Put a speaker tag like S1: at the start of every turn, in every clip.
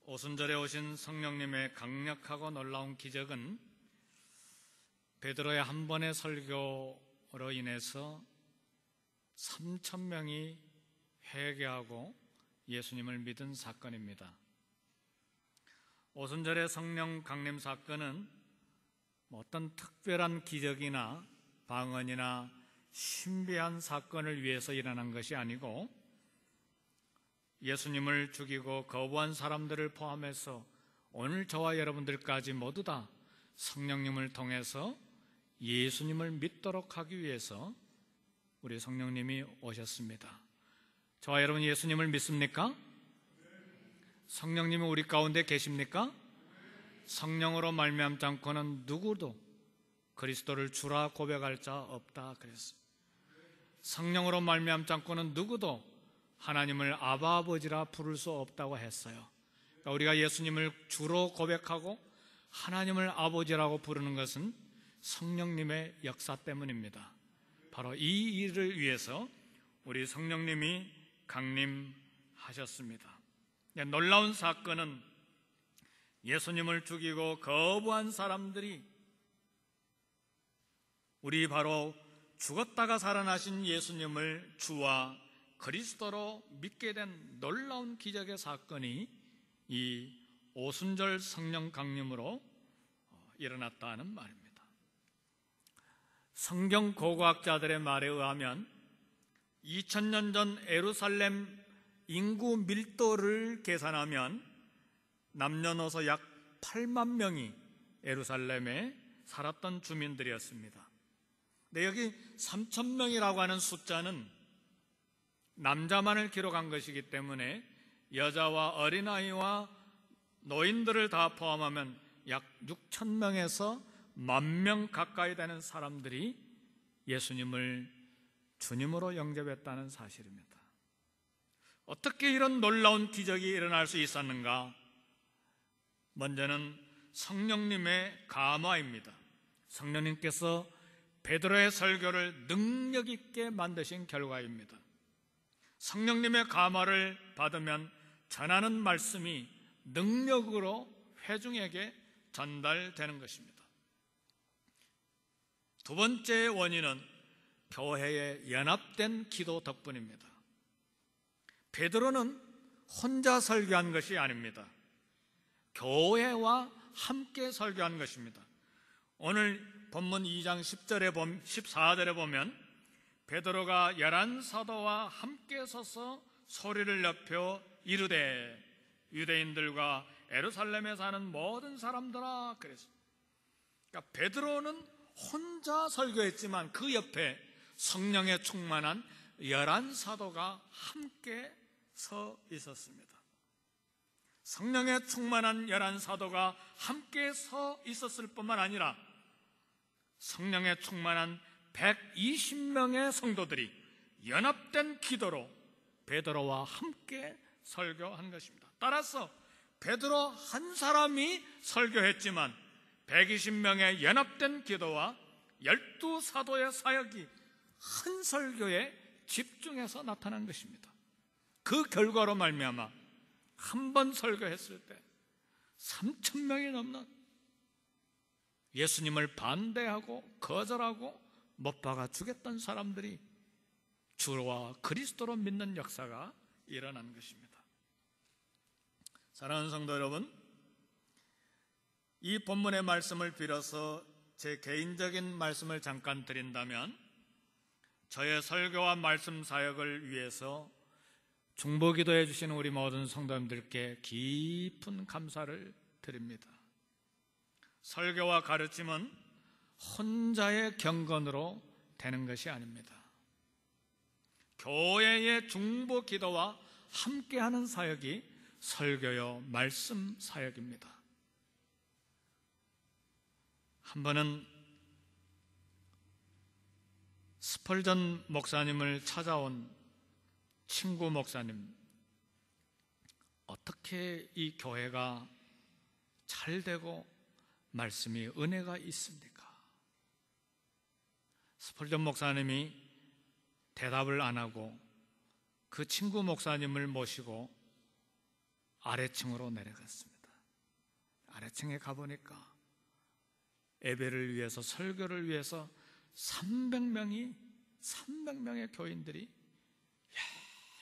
S1: 오순절에 오신 성령님의 강력하고 놀라운 기적은 베드로의 한 번의 설교로 인해서 3,000명이 회개하고 예수님을 믿은 사건입니다. 오순절의 성령 강림 사건은 어떤 특별한 기적이나 방언이나 신비한 사건을 위해서 일어난 것이 아니고 예수님을 죽이고 거부한 사람들을 포함해서 오늘 저와 여러분들까지 모두 다 성령님을 통해서 예수님을 믿도록 하기 위해서 우리 성령님이 오셨습니다. 저와 여러분 예수님을 믿습니까? 성령님이 우리 가운데 계십니까? 성령으로 말미암지 않고는 누구도 그리스도를 주라 고백할 자 없다 그랬습니다. 성령으로 말미암지 않고는 누구도 하나님을 아바 아버지라 부를 수 없다고 했어요. 그러니까 우리가 예수님을 주로 고백하고 하나님을 아버지라고 부르는 것은 성령님의 역사 때문입니다. 바로 이 일을 위해서 우리 성령님이 강림하셨습니다. 놀라운 사건은 예수님을 죽이고 거부한 사람들이 우리 바로 죽었다가 살아나신 예수님을 주와 그리스도로 믿게 된 놀라운 기적의 사건이 이 오순절 성령 강림으로 일어났다는 말입니다. 성경 고고학자들의 말에 의하면 2000년 전 예루살렘 인구 밀도를 계산하면 남녀노소 약 8만 명이 예루살렘에 살았던 주민들이었습니다. 근데 여기 3,000명이라고 하는 숫자는 남자만을 기록한 것이기 때문에 여자와 어린아이와 노인들을 다 포함하면 약 6,000명에서 10,000명 가까이 되는 사람들이 예수님을 주님으로 영접했다는 사실입니다. 어떻게 이런 놀라운 기적이 일어날 수 있었는가? 먼저는 성령님의 감화입니다. 성령님께서 베드로의 설교를 능력 있게 만드신 결과입니다. 성령님의 감화를 받으면 전하는 말씀이 능력으로 회중에게 전달되는 것입니다. 두 번째 원인은 교회의 연합된 기도 덕분입니다. 베드로는 혼자 설교한 것이 아닙니다. 교회와 함께 설교한 것입니다. 오늘 본문 2장 14절에 보면 베드로가 11사도와 함께 서서 소리를 높여 이르되 유대인들과 예루살렘에 사는 모든 사람들아 그랬습니다. 그러니까 베드로는 혼자 설교했지만 그 옆에 성령에 충만한 11사도가 함께 서 있었습니다. 성령에 충만한 11사도가 함께 서 있었을 뿐만 아니라 성령에 충만한 120명의 성도들이 연합된 기도로 베드로와 함께 설교한 것입니다. 따라서 베드로 한 사람이 설교했지만 120명의 연합된 기도와 12사도의 사역이 한 설교에 집중해서 나타난 것입니다. 그 결과로 말미암아 한 번 설교했을 때 3,000명이 넘는 예수님을 반대하고 거절하고 못 박아 죽였던 사람들이 주와 그리스도로 믿는 역사가 일어난 것입니다. 사랑하는 성도 여러분, 이 본문의 말씀을 빌어서 제 개인적인 말씀을 잠깐 드린다면 저의 설교와 말씀 사역을 위해서 중보기도해 주시는 우리 모든 성도님들께 깊은 감사를 드립니다. 설교와 가르침은 혼자의 경건으로 되는 것이 아닙니다. 교회의 중보기도와 함께하는 사역이 설교요 말씀 사역입니다. 한 번은 스펄전 목사님을 찾아온 친구 목사님, 어떻게 이 교회가 잘 되고 말씀이 은혜가 있습니까? 스펄전 목사님이 대답을 안 하고 그 친구 목사님을 모시고 아래층으로 내려갔습니다. 아래층에 가보니까 예배를 위해서, 설교를 위해서 300명의 교인들이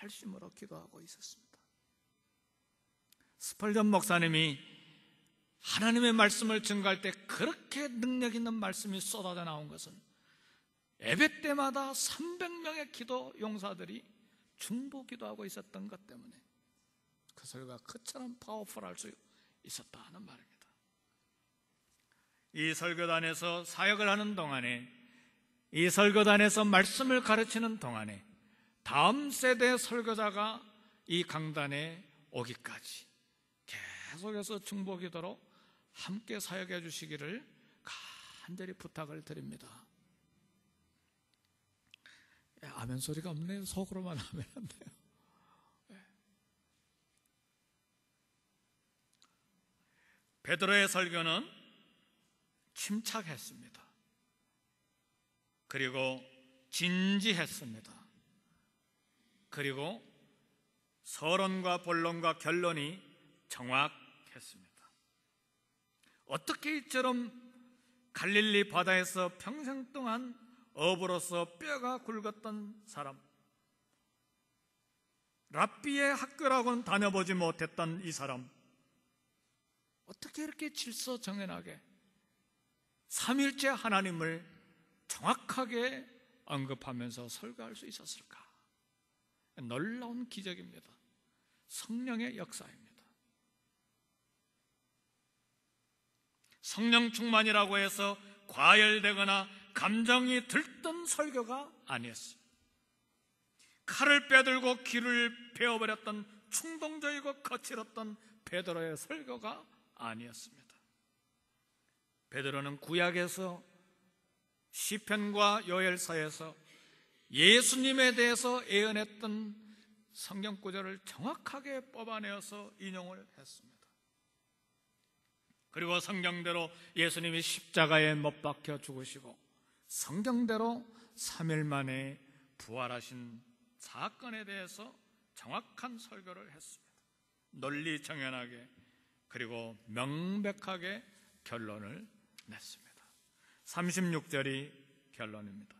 S1: 열심으로 기도하고 있었습니다. 스펄전 목사님이 하나님의 말씀을 증거할 때 그렇게 능력 있는 말씀이 쏟아져 나온 것은 예배 때마다 300명의 기도 용사들이 중보 기도하고 있었던 것 때문에 그 설교가 그처럼 파워풀할 수 있었다는 말입니다. 이 설교단에서 사역을 하는 동안에, 이 설교단에서 말씀을 가르치는 동안에 다음 세대 설교자가 이 강단에 오기까지 계속해서 중보 기도로 함께 사역해 주시기를 간절히 부탁을 드립니다. 아멘 소리가 없네요. 속으로만 하면 안 돼요. 베드로의 설교는 침착했습니다. 그리고 진지했습니다. 그리고 서론과 본론과 결론이 정확했습니다. 어떻게 이처럼 갈릴리 바다에서 평생 동안 어부로서 뼈가 굵었던 사람, 랍비의 학교라고는 다녀보지 못했던 이 사람, 어떻게 이렇게 질서정연하게 삼일째 하나님을 정확하게 언급하면서 설교할 수 있었을까? 놀라운 기적입니다. 성령의 역사입니다. 성령 충만이라고 해서 과열되거나 감정이 들뜬 설교가 아니었습니다. 칼을 빼들고 귀를 베어버렸던 충동적이고 거칠었던 베드로의 설교가 아니었습니다. 베드로는 구약에서 시편과 요엘서에서 예수님에 대해서 예언했던 성경 구절을 정확하게 뽑아내어서 인용을 했습니다. 그리고 성경대로 예수님이 십자가에 못 박혀 죽으시고 성경대로 3일 만에 부활하신 사건에 대해서 정확한 설교를 했습니다. 논리 정연하게 그리고 명백하게 결론을 냈습니다. 36절이 결론입니다.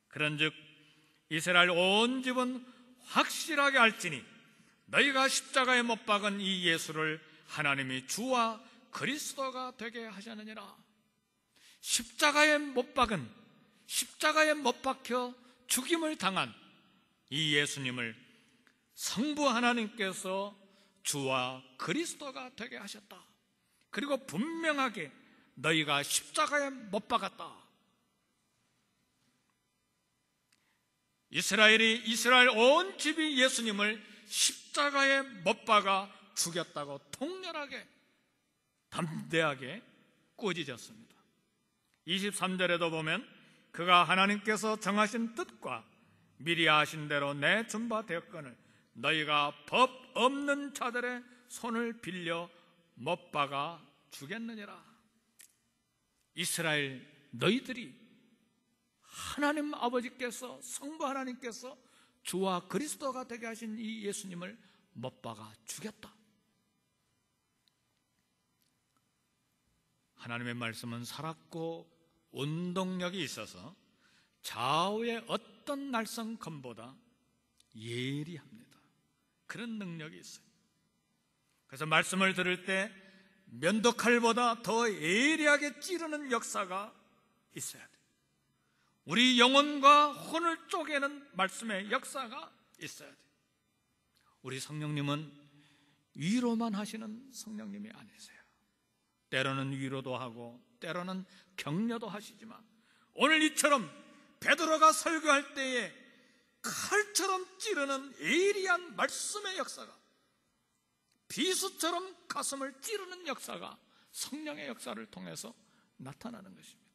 S1: 그런즉 이스라엘 온 집은 확실하게 알지니 너희가 십자가에 못 박은 이 예수를 하나님이 주와 그리스도가 되게 하셨느니라. 십자가에 못 박혀 죽임을 당한 이 예수님을 성부 하나님께서 주와 그리스도가 되게 하셨다. 그리고 분명하게 너희가 십자가에 못 박았다. 이스라엘 온 집이 예수님을 십자가에 못 박아 죽였다고 통렬하게 담대하게 꾸짖었습니다. 23절에도 보면 그가 하나님께서 정하신 뜻과 미리 아신 대로 내준 바 되었거늘 너희가 법 없는 자들의 손을 빌려 못 박아 죽였느니라. 이스라엘 너희들이 하나님 아버지께서 성부 하나님께서 주와 그리스도가 되게 하신 이 예수님을 못 박아 죽였다. 하나님의 말씀은 살았고 운동력이 있어서 좌우의 어떤 날성검보다 예리합니다. 그런 능력이 있어요. 그래서 말씀을 들을 때 면도칼보다 더 예리하게 찌르는 역사가 있어야 돼요. 우리 영혼과 혼을 쪼개는 말씀의 역사가 있어야 돼요. 우리 성령님은 위로만 하시는 성령님이 아니세요. 때로는 위로도 하고 때로는 격려도 하시지만 오늘 이처럼 베드로가 설교할 때에 칼처럼 찌르는 예리한 말씀의 역사가, 비수처럼 가슴을 찌르는 역사가 성령의 역사를 통해서 나타나는 것입니다.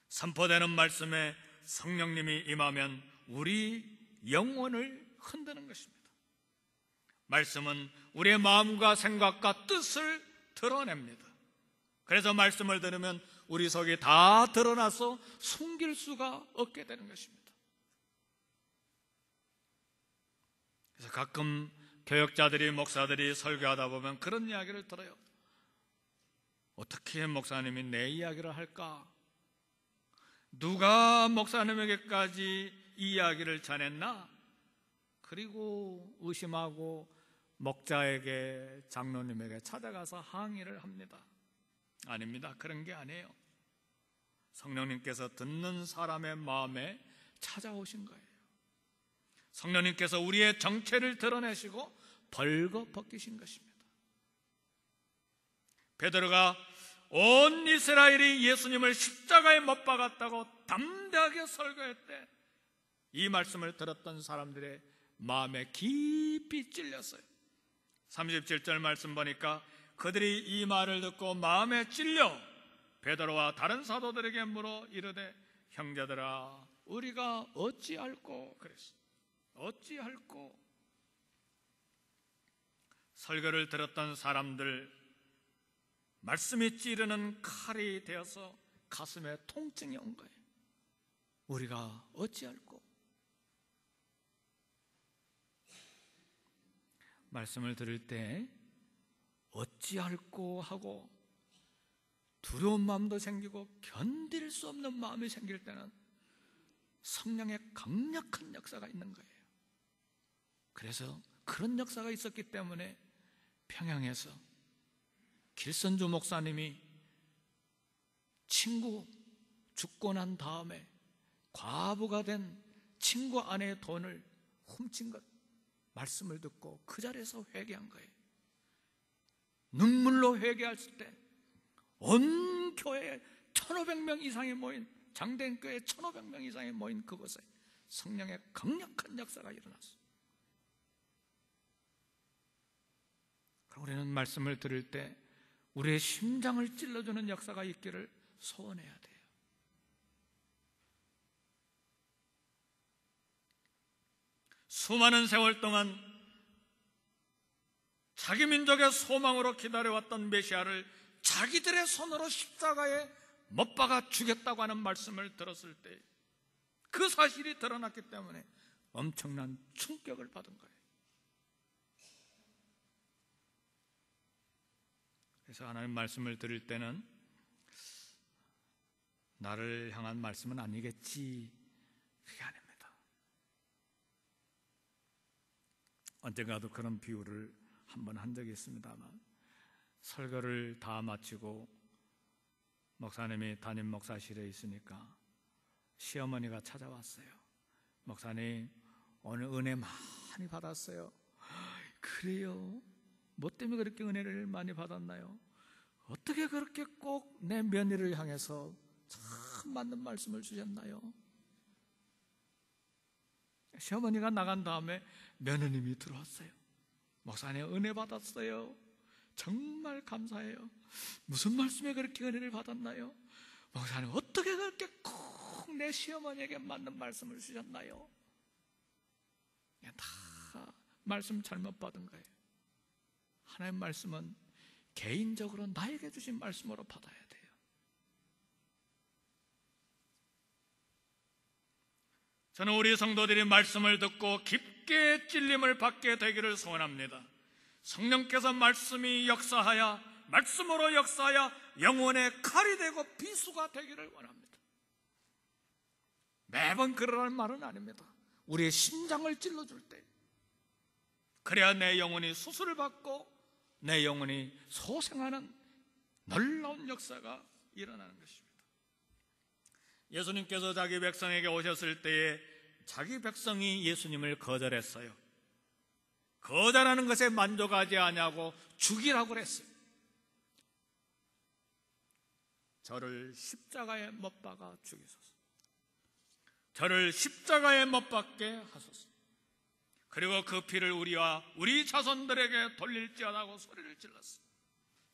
S1: 선포되는 말씀에 성령님이 임하면 우리 영혼을 흔드는 것입니다. 말씀은 우리의 마음과 생각과 뜻을 드러냅니다. 그래서 말씀을 들으면 우리 속이 다 드러나서 숨길 수가 없게 되는 것입니다. 그래서 가끔 교역자들이, 목사들이 설교하다 보면 그런 이야기를 들어요. 어떻게 목사님이 내 이야기를 할까? 누가 목사님에게까지 이 이야기를 전했나? 그리고 의심하고 목자에게, 장로님에게 찾아가서 항의를 합니다. 아닙니다. 그런 게 아니에요. 성령님께서 듣는 사람의 마음에 찾아오신 거예요. 성령님께서 우리의 정체를 드러내시고 벌거벗기신 것입니다. 베드로가 온 이스라엘이 예수님을 십자가에 못 박았다고 담대하게 설교할 때 이 말씀을 들었던 사람들의 마음에 깊이 찔렸어요. 37절 말씀 보니까 그들이 이 말을 듣고 마음에 찔려 베드로와 다른 사도들에게 물어 이르되 형제들아 우리가 어찌할꼬 그랬어요. 어찌할꼬. 설교를 들었던 사람들, 말씀이 찌르는 칼이 되어서 가슴에 통증이 온 거예요. 우리가 어찌할꼬. 말씀을 들을 때 어찌할꼬 하고 두려운 마음도 생기고 견딜 수 없는 마음이 생길 때는 성령의 강력한 역사가 있는 거예요. 그래서 그런 역사가 있었기 때문에 평양에서 길선주 목사님이 친구 죽고 난 다음에 과부가 된 친구 아내의 돈을 훔친 것 말씀을 듣고 그 자리에서 회개한 거예요. 눈물로 회개했을 때 온 교회에 1500명 이상이 모인, 장대인 교회에 1500명 이상이 모인 그곳에 성령의 강력한 역사가 일어났어요. 우리는 말씀을 들을 때 우리의 심장을 찔러주는 역사가 있기를 소원해야 돼요. 수많은 세월 동안 자기 민족의 소망으로 기다려왔던 메시아를 자기들의 손으로 십자가에 못 박아 죽였다고 하는 말씀을 들었을 때 그 사실이 드러났기 때문에 엄청난 충격을 받은 거예요. 그래서 하나님 말씀을 들을 때는 나를 향한 말씀은 아니겠지, 그게 아닙니다. 언젠가도 그런 비유를 한번 한 적이 있습니다만, 설교를 다 마치고 목사님이 담임 목사실에 있으니까 시어머니가 찾아왔어요. 목사님 오늘 은혜 많이 받았어요. 그래요? 뭐 때문에 그렇게 은혜를 많이 받았나요? 어떻게 그렇게 꼭 내 며느리를 향해서 참 맞는 말씀을 주셨나요? 시어머니가 나간 다음에 며느님이 들어왔어요. 목사님 은혜 받았어요. 정말 감사해요. 무슨 말씀에 그렇게 은혜를 받았나요? 목사님 어떻게 그렇게 꼭 내 시어머니에게 맞는 말씀을 주셨나요? 다 말씀 잘못 받은 거예요. 하나님 말씀은 개인적으로 나에게 주신 말씀으로 받아야 돼요. 저는 우리 성도들이 말씀을 듣고 깊게 찔림을 받게 되기를 소원합니다. 성령께서 말씀이 역사하여, 말씀으로 역사하여 영혼의 칼이 되고 비수가 되기를 원합니다. 매번 그러라는 말은 아닙니다. 우리의 심장을 찔러줄 때, 그래야 내 영혼이 수술을 받고 내 영혼이 소생하는 놀라운 역사가 일어나는 것입니다. 예수님께서 자기 백성에게 오셨을 때에 자기 백성이 예수님을 거절했어요. 거절하는 것에 만족하지 아니하고 죽이라고 그랬어요. 저를 십자가에 못 박아 죽이소서. 저를 십자가에 못 박게 하소서. 그리고 그 피를 우리와 우리 자손들에게 돌릴지어다고 소리를 질렀어요.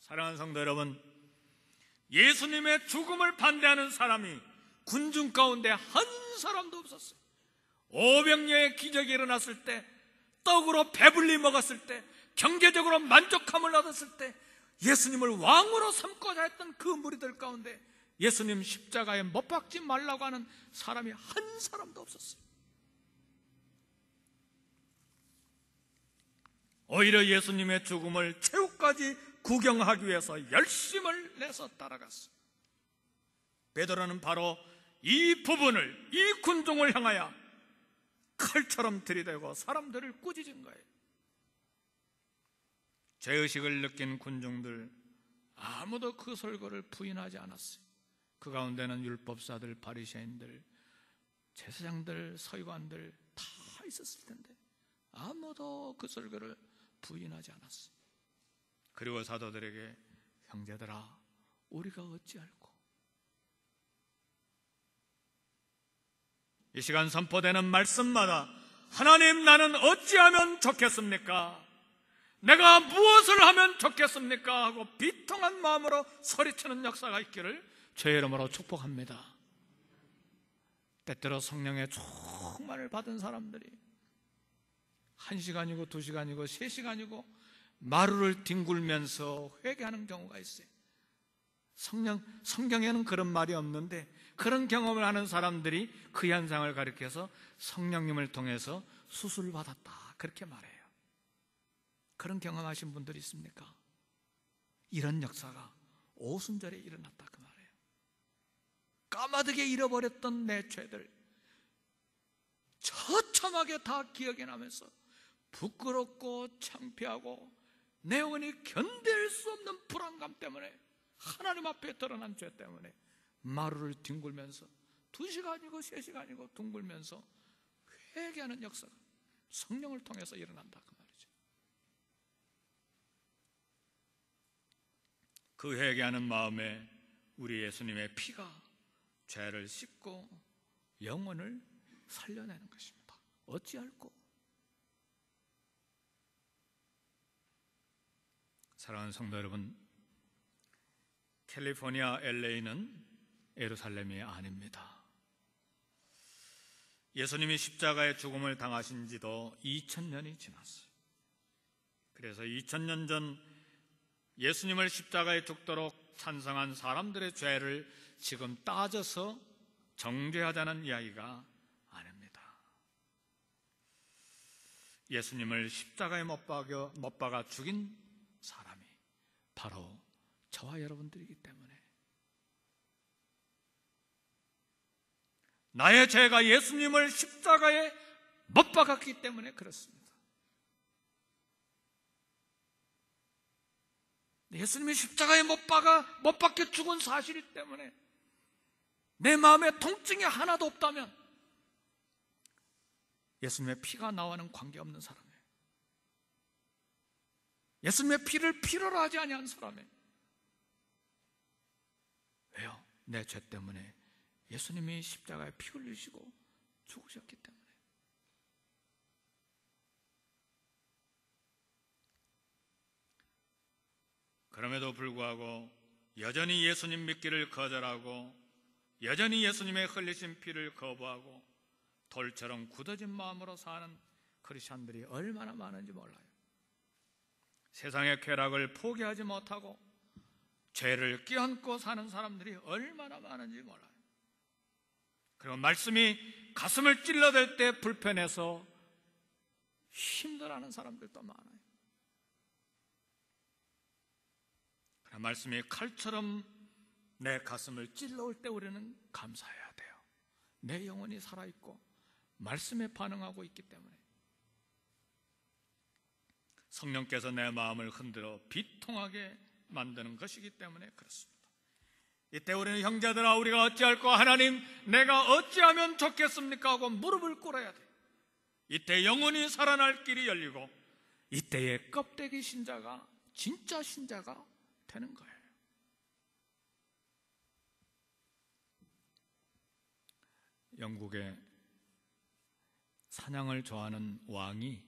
S1: 사랑하는 성도 여러분, 예수님의 죽음을 반대하는 사람이 군중 가운데 한 사람도 없었어요. 500여의 기적이 일어났을 때, 떡으로 배불리 먹었을 때, 경제적으로 만족함을 얻었을 때 예수님을 왕으로 삼고자 했던 그 무리들 가운데 예수님 십자가에 못 박지 말라고 하는 사람이 한 사람도 없었어요. 오히려 예수님의 죽음을 최후까지 구경하기 위해서 열심을 내서 따라갔어요. 베드로는 바로 이 부분을, 이 군중을 향하여 칼처럼 들이대고 사람들을 꾸짖은 거예요. 죄의식을 느낀 군중들 아무도 그 설교를 부인하지 않았어요. 그 가운데는 율법사들, 바리새인들, 제사장들, 서기관들 다 있었을 텐데 아무도 그 설교를 부인하지 않았어요. 그리고 사도들에게 형제들아 우리가 어찌할꼬? 이 시간 선포되는 말씀마다 하나님 나는 어찌하면 좋겠습니까? 내가 무엇을 하면 좋겠습니까? 하고 비통한 마음으로 소리치는 역사가 있기를 주의 이름으로 축복합니다. 때때로 성령의 충만을 받은 사람들이 1시간이고 2시간이고 3시간이고 마루를 뒹굴면서 회개하는 경우가 있어요. 성경에는 그런 말이 없는데 그런 경험을 하는 사람들이 그 현상을 가리켜서 성령님을 통해서 수술받았다 그렇게 말해요. 그런 경험하신 분들이 있습니까? 이런 역사가 오순절에 일어났다 그 말이에요. 까마득에 잃어버렸던 내 죄들 처참하게 다 기억이 나면서 부끄럽고 창피하고 내 영혼이 견딜 수 없는 불안감 때문에 하나님 앞에 드러난 죄 때문에 마루를 뒹굴면서 2시간이고 3시간이고 둥글면서 회개하는 역사가 성령을 통해서 일어난다 그 말이죠. 그 회개하는 마음에 우리 예수님의 피가 죄를 씻고 영혼을 살려내는 것입니다. 어찌할꼬? 사랑하는 성도 여러분, 캘리포니아 LA는 예루살렘이 아닙니다. 예수님이 십자가의 죽음을 당하신 지도 2000년이 지났어요. 그래서 2000년 전 예수님을 십자가에 죽도록 찬성한 사람들의 죄를 지금 따져서 정죄하자는 이야기가 아닙니다. 예수님을 십자가에 못 박아 죽인 사람이 바로 저와 여러분들이기 때문에 나의 죄가 예수님을 십자가에 못 박았기 때문에 그렇습니다. 예수님이 십자가에 못 박혀 죽은 사실 때문에 내 마음에 통증이 하나도 없다면 예수님의 피가 나와는 관계없는 사람이에요. 예수님의 피를 필요로 하지 아니한 사람이에요. 왜요? 내 죄 때문에 예수님이 십자가에 피 흘리시고 죽으셨기 때문에. 그럼에도 불구하고 여전히 예수님 믿기를 거절하고 여전히 예수님의 흘리신 피를 거부하고 돌처럼 굳어진 마음으로 사는 크리스찬들이 얼마나 많은지 몰라요. 세상의 쾌락을 포기하지 못하고 죄를 끼얹고 사는 사람들이 얼마나 많은지 몰라요. 그리고 말씀이 가슴을 찔러댈 때 불편해서 힘들어하는 사람들도 많아요. 그러나 말씀이 칼처럼 내 가슴을 찔러올 때 우리는 감사해야 돼요. 내 영혼이 살아있고 말씀에 반응하고 있기 때문에. 성령께서 내 마음을 흔들어 비통하게 만드는 것이기 때문에 그렇습니다. 이때 우리는 형제들아 우리가 어찌할꼬? 하나님 내가 어찌하면 좋겠습니까? 하고 무릎을 꿇어야 돼. 이때 영혼이 살아날 길이 열리고 이때의 껍데기 신자가 진짜 신자가 되는 거예요. 영국의 사냥을 좋아하는 왕이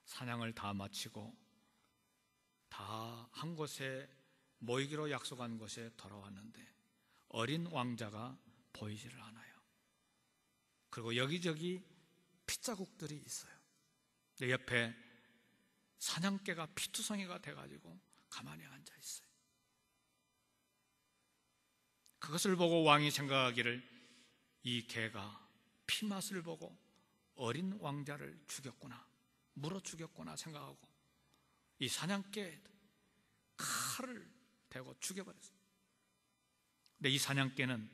S1: 사냥을 다 마치고 다 한 곳에 모이기로 약속한 곳에 돌아왔는데 어린 왕자가 보이지를 않아요. 그리고 여기저기 핏자국들이 있어요. 옆에 사냥개가 피투성이가 돼가지고 가만히 앉아 있어요. 그것을 보고 왕이 생각하기를 이 개가 피맛을 보고 어린 왕자를 죽였구나. 물어 죽였구나 생각하고 이 사냥개에 칼을 대고 죽여버렸어요. 근데 이 사냥개는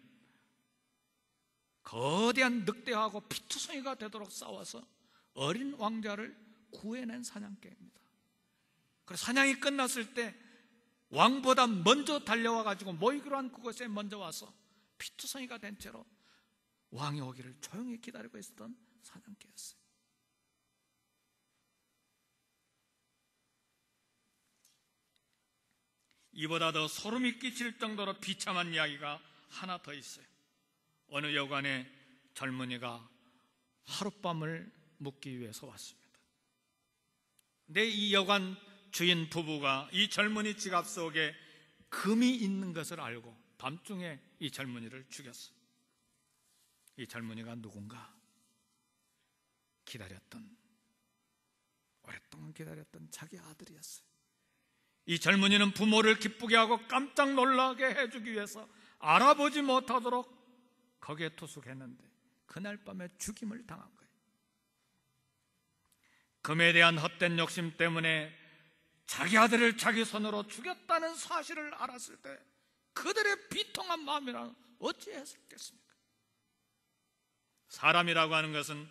S1: 거대한 늑대하고 피투성이가 되도록 싸워서 어린 왕자를 구해낸 사냥개입니다. 그래서 사냥이 끝났을 때 왕보다 먼저 달려와 가지고 모이기로 한 그곳에 먼저 와서 피투성이가 된 채로 왕이 오기를 조용히 기다리고 있었던 사냥개였어요. 이보다 더 소름이 끼칠 정도로 비참한 이야기가 하나 더 있어요. 어느 여관에 젊은이가 하룻밤을 묵기 위해서 왔습니다. 근데 이 여관 주인 부부가 이 젊은이 지갑 속에 금이 있는 것을 알고 밤중에 이 젊은이를 죽였어요. 이 젊은이가 누군가 오랫동안 기다렸던 자기 아들이었어요. 이 젊은이는 부모를 기쁘게 하고 깜짝 놀라게 해주기 위해서 알아보지 못하도록 거기에 투숙했는데 그날 밤에 죽임을 당한 거예요. 금에 대한 헛된 욕심 때문에 자기 아들을 자기 손으로 죽였다는 사실을 알았을 때 그들의 비통한 마음이란 어찌했겠습니까? 사람이라고 하는 것은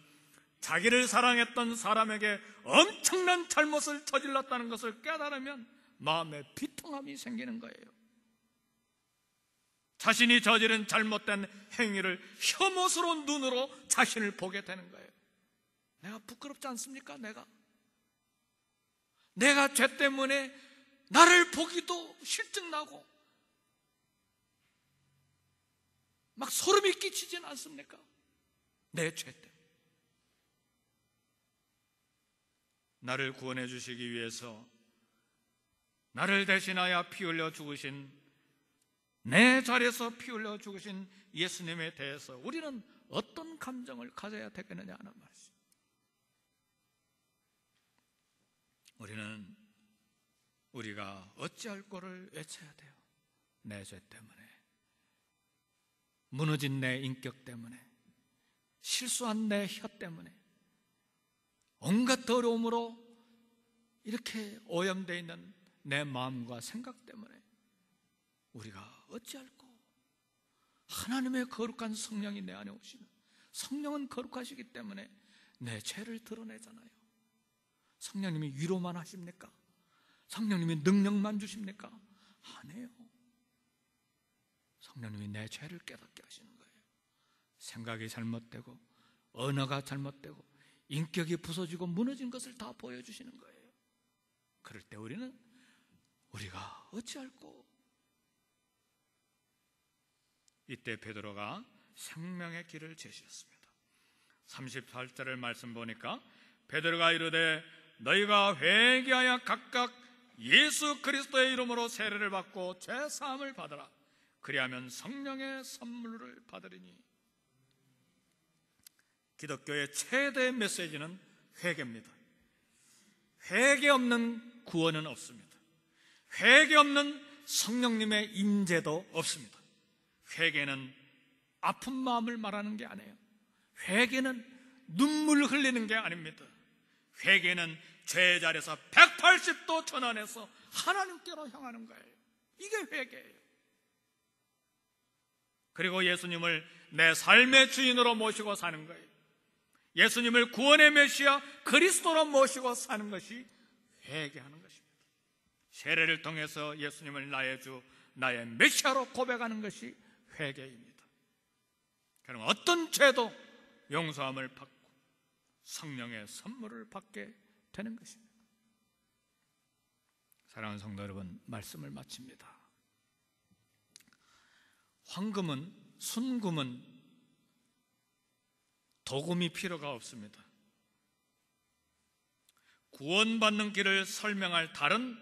S1: 자기를 사랑했던 사람에게 엄청난 잘못을 저질렀다는 것을 깨달으면 마음에 비통함이 생기는 거예요. 자신이 저지른 잘못된 행위를 혐오스러운 눈으로 자신을 보게 되는 거예요. 내가 부끄럽지 않습니까? 내가 죄 때문에 나를 보기도 실증나고 막 소름이 끼치진 않습니까? 내 죄 때문에. 나를 구원해 주시기 위해서 나를 대신하여 피 흘려 죽으신, 내 자리에서 피 흘려 죽으신 예수님에 대해서 우리는 어떤 감정을 가져야 되겠느냐 하는 말이죠. 우리가 어찌할 거를 외쳐야 돼요. 내 죄 때문에, 무너진 내 인격 때문에, 실수한 내 혀 때문에, 온갖 더러움으로 이렇게 오염되어 있는 내 마음과 생각 때문에 우리가 어찌할꼬? 하나님의 거룩한 성령이 내 안에 오시면, 성령은 거룩하시기 때문에 내 죄를 드러내잖아요. 성령님이 위로만 하십니까? 성령님이 능력만 주십니까? 아니에요. 성령님이 내 죄를 깨닫게 하시는 거예요. 생각이 잘못되고 언어가 잘못되고 인격이 부서지고 무너진 것을 다 보여주시는 거예요. 그럴 때 우리가 어찌할꼬? 이때 베드로가 생명의 길을 제시했습니다. 38절을 말씀 보니까 베드로가 이르되 너희가 회개하여 각각 예수 그리스도의 이름으로 세례를 받고 죄 사함을 받으라. 그리하면 성령의 선물을 받으리니. 기독교의 최대 메시지는 회개입니다. 회개 없는 구원은 없습니다. 회개 없는 성령님의 임재도 없습니다. 회개는 아픈 마음을 말하는 게 아니에요. 회개는 눈물 흘리는 게 아닙니다. 회개는 죄의 자리에서 180도 전환해서 하나님께로 향하는 거예요. 이게 회개예요. 그리고 예수님을 내 삶의 주인으로 모시고 사는 거예요. 예수님을 구원의 메시아 그리스도로 모시고 사는 것이 회개하는 것입니다. 세례를 통해서 예수님을 나의 주, 나의 메시아로 고백하는 것이 회개입니다. 그럼 어떤 죄도 용서함을 받고 성령의 선물을 받게 되는 것입니다. 사랑하는 성도 여러분, 말씀을 마칩니다. 황금은, 순금은 도금이 필요가 없습니다. 구원받는 길을 설명할 다른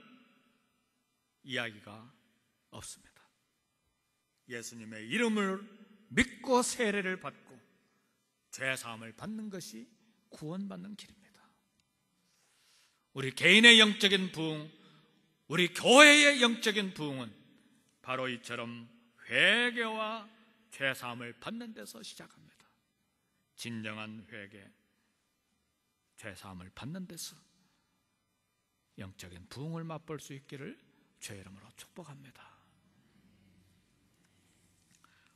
S1: 이야기가 없습니다. 예수님의 이름을 믿고 세례를 받고 죄사함을 받는 것이 구원받는 길입니다. 우리 개인의 영적인 부흥, 우리 교회의 영적인 부흥은 바로 이처럼 회개와 죄사함을 받는 데서 시작합니다. 진정한 회개, 죄사함을 받는 데서 영적인 부흥을 맛볼 수 있기를 주의 이름으로 축복합니다.